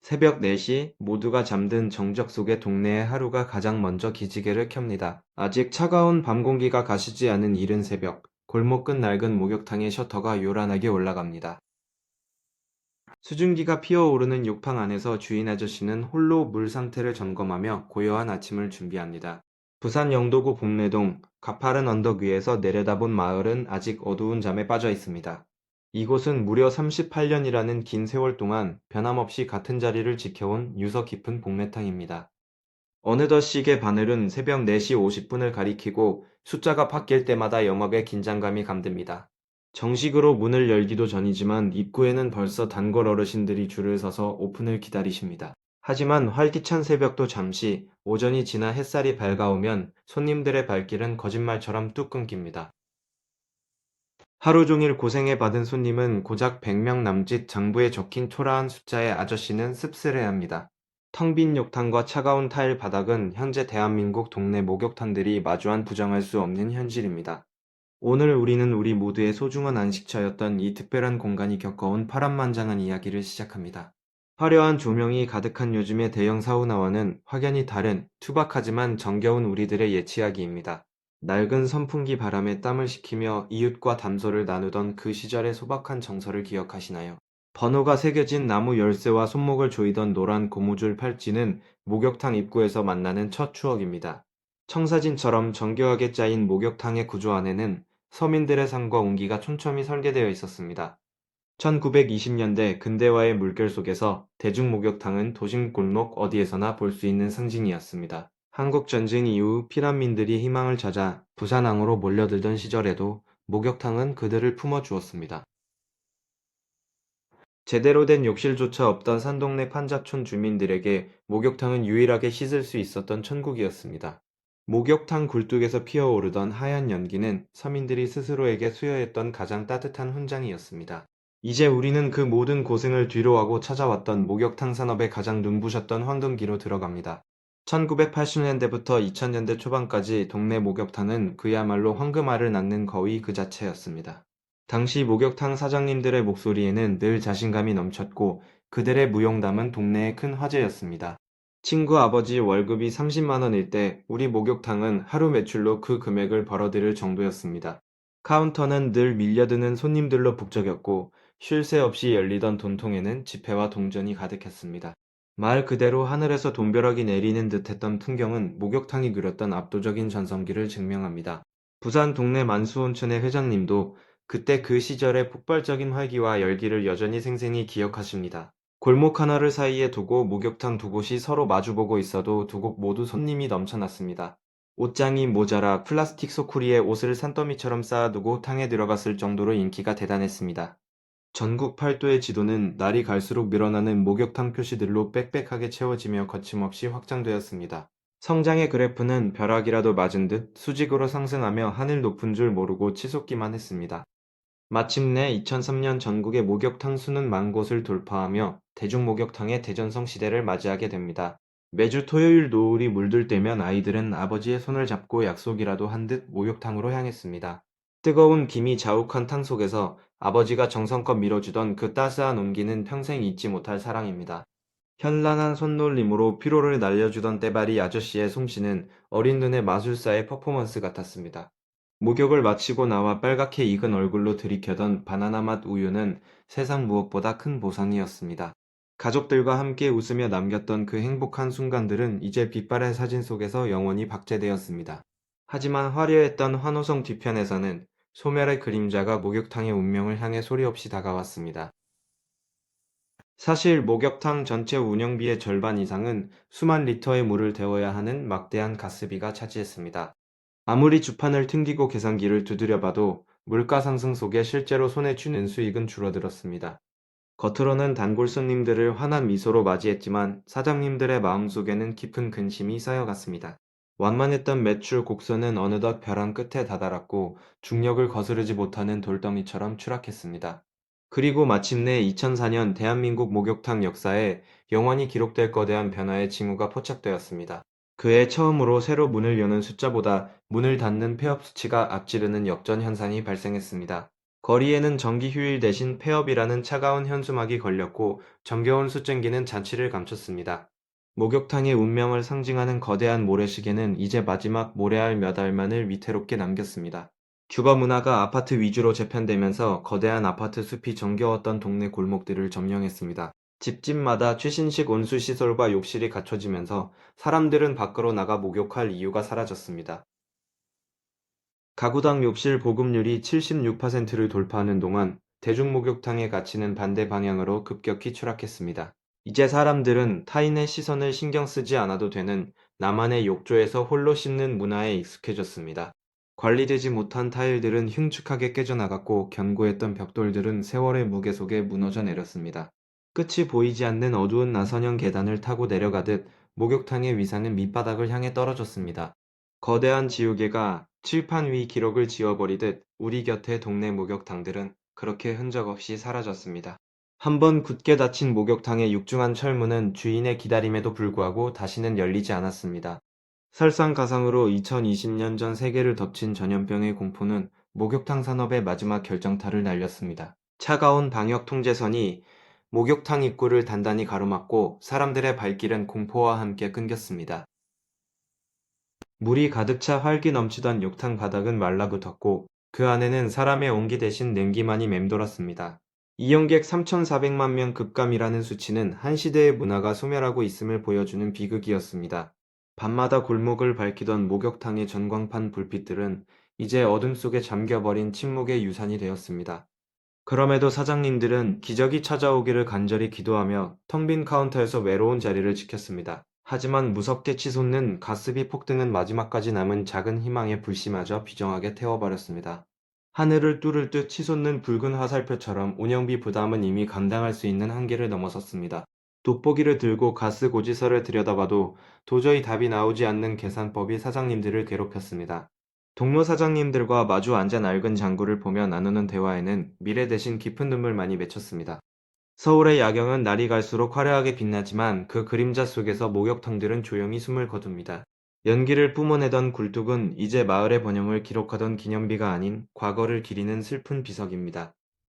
새벽 4시 모두가 잠든 정적 속의 동네의 하루가 가장 먼저 기지개를 켭니다. 아직 차가운 밤 공기가 가시지 않은 이른 새벽, 골목 끝 낡은 목욕탕의 셔터가 요란하게 올라갑니다. 수증기가 피어오르는 욕탕 안에서 주인 아저씨는 홀로 물 상태를 점검하며 고요한 아침을 준비합니다. 부산 영도구 복례동 가파른 언덕 위에서 내려다본 마을은 아직 어두운 잠에 빠져 있습니다. 이곳은 무려 38년이라는 긴 세월 동안 변함없이 같은 자리를 지켜온 유서 깊은 복례탕입니다. 어느덧 시계 바늘은 새벽 4시 50분을 가리키고 숫자가 바뀔 때마다 영업의 긴장감이 감듭니다. 정식으로 문을 열기도 전이지만 입구에는 벌써 단골 어르신들이 줄을 서서 오픈을 기다리십니다. 하지만 활기찬 새벽도 잠시, 오전이 지나 햇살이 밝아오면 손님들의 발길은 거짓말처럼 뚝 끊깁니다. 하루 종일 고생해 받은 손님은 고작 100명 남짓 장부에 적힌 초라한 숫자에 아저씨는 씁쓸해합니다. 텅 빈 욕탕과 차가운 타일 바닥은 현재 대한민국 동네 목욕탕들이 마주한 부정할 수 없는 현실입니다. 오늘 우리는 우리 모두의 소중한 안식처였던 이 특별한 공간이 겪어온 파란만장한 이야기를 시작합니다. 화려한 조명이 가득한 요즘의 대형 사우나와는 확연히 다른 투박하지만 정겨운 우리들의 옛 이야기입니다. 낡은 선풍기 바람에 땀을 식히며 이웃과 담소를 나누던 그 시절의 소박한 정서를 기억하시나요? 번호가 새겨진 나무 열쇠와 손목을 조이던 노란 고무줄 팔찌는 목욕탕 입구에서 만나는 첫 추억입니다. 청사진처럼 정교하게 짜인 목욕탕의 구조 안에는 서민들의 삶과 온기가 촘촘히 설계되어 있었습니다. 1920년대 근대화의 물결 속에서 대중목욕탕은 도심 골목 어디에서나 볼 수 있는 상징이었습니다. 한국전쟁 이후 피난민들이 희망을 찾아 부산항으로 몰려들던 시절에도 목욕탕은 그들을 품어주었습니다. 제대로 된 욕실조차 없던 산동네 판자촌 주민들에게 목욕탕은 유일하게 씻을 수 있었던 천국이었습니다. 목욕탕 굴뚝에서 피어오르던 하얀 연기는 서민들이 스스로에게 수여했던 가장 따뜻한 훈장이었습니다. 이제 우리는 그 모든 고생을 뒤로하고 찾아왔던 목욕탕 산업의 가장 눈부셨던 황금기로 들어갑니다. 1980년대부터 2000년대 초반까지 동네 목욕탕은 그야말로 황금알을 낳는 거위 그 자체였습니다. 당시 목욕탕 사장님들의 목소리에는 늘 자신감이 넘쳤고 그들의 무용담은 동네의 큰 화제였습니다. 친구 아버지 월급이 30만 원일 때 우리 목욕탕은 하루 매출로 그 금액을 벌어들일 정도였습니다. 카운터는 늘 밀려드는 손님들로 북적였고 쉴 새 없이 열리던 돈통에는 지폐와 동전이 가득했습니다. 말 그대로 하늘에서 돈벼락이 내리는 듯했던 풍경은 목욕탕이 누렸던 압도적인 전성기를 증명합니다. 부산 동네 만수온천의 회장님도 그때 그 시절의 폭발적인 활기와 열기를 여전히 생생히 기억하십니다. 골목 하나를 사이에 두고 목욕탕 두 곳이 서로 마주보고 있어도 두 곳 모두 손님이 넘쳐났습니다. 옷장이 모자라 플라스틱 소쿠리에 옷을 산더미처럼 쌓아두고 탕에 들어갔을 정도로 인기가 대단했습니다. 전국 팔도의 지도는 날이 갈수록 늘어나는 목욕탕 표시들로 빽빽하게 채워지며 거침없이 확장되었습니다. 성장의 그래프는 벼락이라도 맞은 듯 수직으로 상승하며 하늘 높은 줄 모르고 치솟기만 했습니다. 마침내 2003년 전국의 목욕탕 수는 만 곳을 돌파하며 대중목욕탕의 대전성 시대를 맞이하게 됩니다. 매주 토요일 노을이 물들 때면 아이들은 아버지의 손을 잡고 약속이라도 한 듯 목욕탕으로 향했습니다. 뜨거운 김이 자욱한 탕 속에서 아버지가 정성껏 밀어주던 그 따스한 온기는 평생 잊지 못할 사랑입니다. 현란한 손놀림으로 피로를 날려주던 때바리 아저씨의 솜씨는 어린 눈의 마술사의 퍼포먼스 같았습니다. 목욕을 마치고 나와 빨갛게 익은 얼굴로 들이켜던 바나나 맛 우유는 세상 무엇보다 큰 보상이었습니다. 가족들과 함께 웃으며 남겼던 그 행복한 순간들은 이제 빛바랜 사진 속에서 영원히 박제되었습니다. 하지만 화려했던 환호성 뒤편에서는 소멸의 그림자가 목욕탕의 운명을 향해 소리 없이 다가왔습니다. 사실 목욕탕 전체 운영비의 절반 이상은 수만 리터의 물을 데워야 하는 막대한 가스비가 차지했습니다. 아무리 주판을 튕기고 계산기를 두드려봐도 물가 상승 속에 실제로 손에 쥐는 수익은 줄어들었습니다. 겉으로는 단골 손님들을 환한 미소로 맞이했지만 사장님들의 마음속에는 깊은 근심이 쌓여갔습니다. 완만했던 매출 곡선은 어느덧 벼랑 끝에 다다랐고 중력을 거스르지 못하는 돌덩이처럼 추락했습니다. 그리고 마침내 2004년 대한민국 목욕탕 역사에 영원히 기록될 거대한 변화의 징후가 포착되었습니다. 그해 처음으로 새로 문을 여는 숫자보다 문을 닫는 폐업 수치가 앞지르는 역전 현상이 발생했습니다. 거리에는 전기 휴일 대신 폐업이라는 차가운 현수막이 걸렸고 정겨운 수증기는 잔치를 감췄습니다. 목욕탕의 운명을 상징하는 거대한 모래시계는 이제 마지막 모래알 몇 알만을 위태롭게 남겼습니다. 주거 문화가 아파트 위주로 재편되면서 거대한 아파트 숲이 정겨웠던 동네 골목들을 점령했습니다. 집집마다 최신식 온수시설과 욕실이 갖춰지면서 사람들은 밖으로 나가 목욕할 이유가 사라졌습니다. 가구당 욕실 보급률이 76%를 돌파하는 동안 대중목욕탕의 가치는 반대 방향으로 급격히 추락했습니다. 이제 사람들은 타인의 시선을 신경 쓰지 않아도 되는 나만의 욕조에서 홀로 씻는 문화에 익숙해졌습니다. 관리되지 못한 타일들은 흉측하게 깨져나갔고 견고했던 벽돌들은 세월의 무게 속에 무너져 내렸습니다. 끝이 보이지 않는 어두운 나선형 계단을 타고 내려가듯 목욕탕의 위상은 밑바닥을 향해 떨어졌습니다. 거대한 지우개가 칠판 위 기록을 지워버리듯 우리 곁의 동네 목욕탕들은 그렇게 흔적 없이 사라졌습니다. 한번 굳게 닫힌 목욕탕의 육중한 철문은 주인의 기다림에도 불구하고 다시는 열리지 않았습니다. 설상가상으로 2020년 전 세계를 덮친 전염병의 공포는 목욕탕 산업의 마지막 결정타를 날렸습니다. 차가운 방역 통제선이 목욕탕 입구를 단단히 가로막고 사람들의 발길은 공포와 함께 끊겼습니다. 물이 가득 차 활기 넘치던 욕탕 바닥은 말라붙었고 그 안에는 사람의 온기 대신 냉기만이 맴돌았습니다. 이용객 3,400만 명 급감이라는 수치는 한 시대의 문화가 소멸하고 있음을 보여주는 비극이었습니다. 밤마다 골목을 밝히던 목욕탕의 전광판 불빛들은 이제 어둠 속에 잠겨버린 침묵의 유산이 되었습니다. 그럼에도 사장님들은 기적이 찾아오기를 간절히 기도하며 텅 빈 카운터에서 외로운 자리를 지켰습니다. 하지만 무섭게 치솟는 가스비 폭등은 마지막까지 남은 작은 희망의 불씨마저 비정하게 태워버렸습니다. 하늘을 뚫을 듯 치솟는 붉은 화살표처럼 운영비 부담은 이미 감당할 수 있는 한계를 넘어섰습니다. 돋보기를 들고 가스 고지서를 들여다봐도 도저히 답이 나오지 않는 계산법이 사장님들을 괴롭혔습니다. 동료 사장님들과 마주 앉아 낡은 장구를 보며 나누는 대화에는 미래 대신 깊은 눈물만이 맺혔습니다. 서울의 야경은 날이 갈수록 화려하게 빛나지만 그 그림자 속에서 목욕탕들은 조용히 숨을 거둡니다. 연기를 뿜어내던 굴뚝은 이제 마을의 번영을 기록하던 기념비가 아닌 과거를 기리는 슬픈 비석입니다.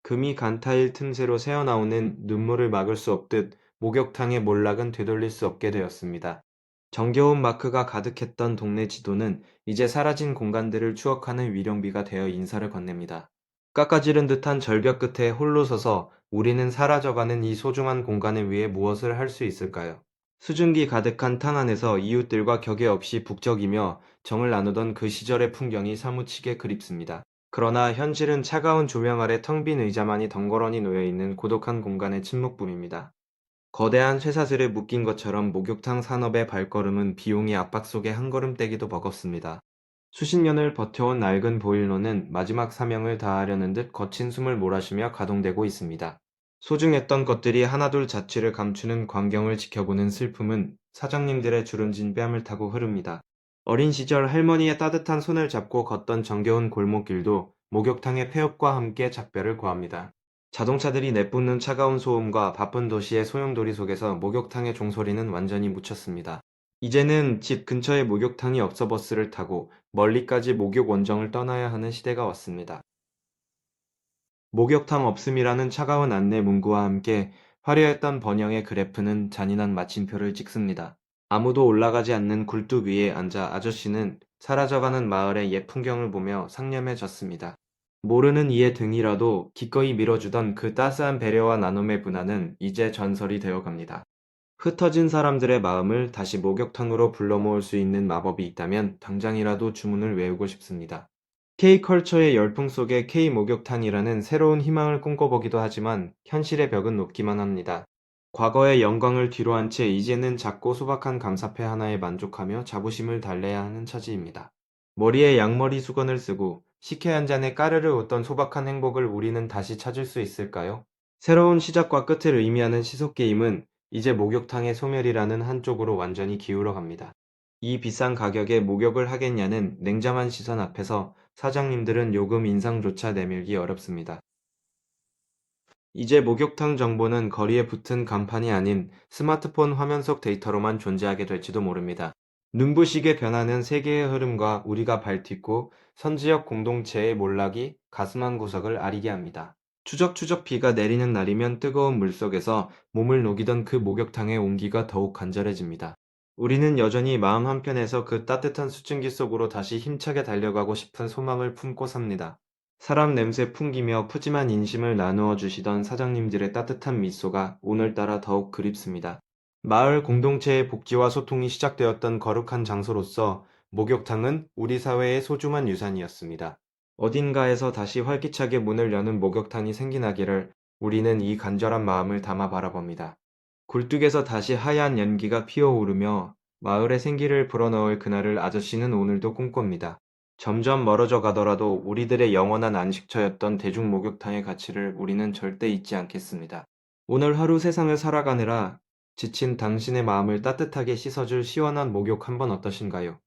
금이 간타일 틈새로 새어나오는 눈물을 막을 수 없듯 목욕탕의 몰락은 되돌릴 수 없게 되었습니다. 정겨운 마크가 가득했던 동네 지도는 이제 사라진 공간들을 추억하는 위령비가 되어 인사를 건넵니다. 깎아지른 듯한 절벽 끝에 홀로 서서 우리는 사라져가는 이 소중한 공간을 위해 무엇을 할 수 있을까요? 수증기 가득한 탕 안에서 이웃들과 격에 없이 북적이며 정을 나누던 그 시절의 풍경이 사무치게 그립습니다. 그러나 현실은 차가운 조명 아래 텅 빈 의자만이 덩그러니 놓여있는 고독한 공간의 침묵뿐입니다. 거대한 쇠사슬에 묶인 것처럼 목욕탕 산업의 발걸음은 비용의 압박 속에 한 걸음 떼기도 버겁습니다. 수십 년을 버텨온 낡은 보일러는 마지막 사명을 다하려는 듯 거친 숨을 몰아쉬며 가동되고 있습니다. 소중했던 것들이 하나둘 자취를 감추는 광경을 지켜보는 슬픔은 사장님들의 주름진 뺨을 타고 흐릅니다. 어린 시절 할머니의 따뜻한 손을 잡고 걷던 정겨운 골목길도 목욕탕의 폐업과 함께 작별을 고합니다. 자동차들이 내뿜는 차가운 소음과 바쁜 도시의 소용돌이 속에서 목욕탕의 종소리는 완전히 묻혔습니다. 이제는 집 근처에 목욕탕이 없어 버스를 타고 멀리까지 목욕 원정을 떠나야 하는 시대가 왔습니다. 목욕탕 없음이라는 차가운 안내 문구와 함께 화려했던 번영의 그래프는 잔인한 마침표를 찍습니다. 아무도 올라가지 않는 굴뚝 위에 앉아 아저씨는 사라져가는 마을의 옛 풍경을 보며 상념해졌습니다. 모르는 이의 등이라도 기꺼이 밀어주던 그 따스한 배려와 나눔의 문화는 이제 전설이 되어갑니다. 흩어진 사람들의 마음을 다시 목욕탕으로 불러 모을 수 있는 마법이 있다면 당장이라도 주문을 외우고 싶습니다. K컬처의 열풍 속에 K목욕탕이라는 새로운 희망을 꿈꿔보기도 하지만 현실의 벽은 높기만 합니다. 과거의 영광을 뒤로한 채 이제는 작고 소박한 감사패 하나에 만족하며 자부심을 달래야 하는 처지입니다. 머리에 양머리 수건을 쓰고 식혜 한 잔에 까르르 웃던 소박한 행복을 우리는 다시 찾을 수 있을까요? 새로운 시작과 끝을 의미하는 시소게임은 이제 목욕탕의 소멸이라는 한쪽으로 완전히 기울어 갑니다. 이 비싼 가격에 목욕을 하겠냐는 냉정한 시선 앞에서 사장님들은 요금 인상조차 내밀기 어렵습니다. 이제 목욕탕 정보는 거리에 붙은 간판이 아닌 스마트폰 화면 속 데이터로만 존재하게 될지도 모릅니다. 눈부시게 변하는 세계의 흐름과 우리가 발딛고 선지역 공동체의 몰락이 가슴 한구석을 아리게 합니다. 추적추적 비가 내리는 날이면 뜨거운 물속에서 몸을 녹이던 그 목욕탕의 온기가 더욱 간절해집니다. 우리는 여전히 마음 한편에서 그 따뜻한 수증기 속으로 다시 힘차게 달려가고 싶은 소망을 품고 삽니다. 사람 냄새 풍기며 푸짐한 인심을 나누어 주시던 사장님들의 따뜻한 미소가 오늘따라 더욱 그립습니다. 마을 공동체의 복지와 소통이 시작되었던 거룩한 장소로서 목욕탕은 우리 사회의 소중한 유산이었습니다. 어딘가에서 다시 활기차게 문을 여는 목욕탕이 생겨나기를 우리는 이 간절한 마음을 담아 바라봅니다. 굴뚝에서 다시 하얀 연기가 피어오르며 마을의 생기를 불어넣을 그날을 아저씨는 오늘도 꿈꿉니다. 점점 멀어져 가더라도 우리들의 영원한 안식처였던 대중 목욕탕의 가치를 우리는 절대 잊지 않겠습니다. 오늘 하루 세상을 살아가느라 지친 당신의 마음을 따뜻하게 씻어줄 시원한 목욕 한번 어떠신가요?